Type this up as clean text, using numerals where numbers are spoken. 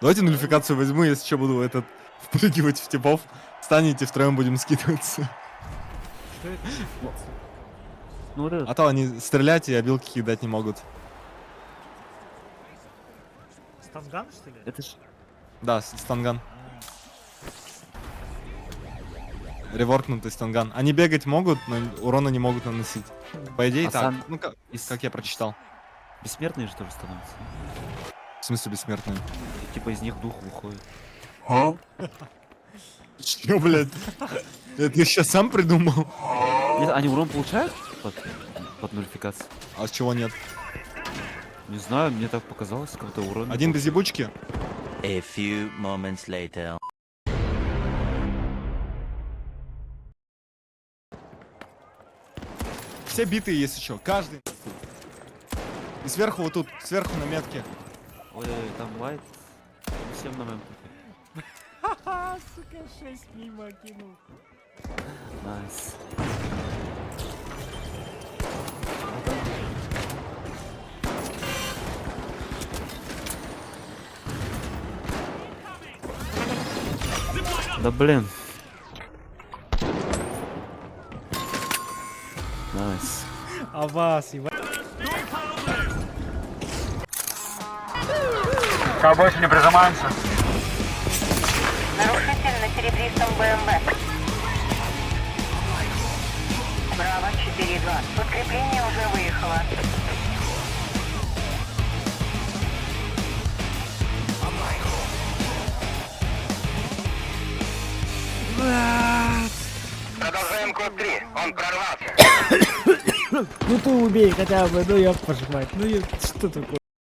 Давайте нулификацию возьму, если что, буду этот впрыгивать в типов. Станете, втроем будем скидываться. Что это? Ну вот А этот. то они стрелять и обилки кидать не могут. Станган, что ли? Это ж... Да, станган. Реворкнутый станган. Они бегать могут, но урона не могут наносить. По идее, А так. сам- Ну, как я прочитал. Бессмертные же тоже становятся. В смысле бессмертные. И, типа из них дух выходит. Чё, блядь? Это я сейчас сам придумал. Нет, они урон получают под нулификацией? А с чего нет? Не знаю, мне так показалось, как-то урон. Один без ебучки? A few moments later. Все битые есть еще, каждый. И сверху вот тут, сверху на метке. Ой, там лайт. Всем на моем пути. Ха-ха, сука, 6 мимо кинул. Найс. Да блин. Найс. А вас, ебать. Больше не прижимаемся. Нарушитель на серебристом БМВ. Браво, 4-2. Подкрепление уже выехало. Продолжаем код 3. Он прорвался. Ну ты убей хотя бы, ну ёб пожимать. Ну что такое?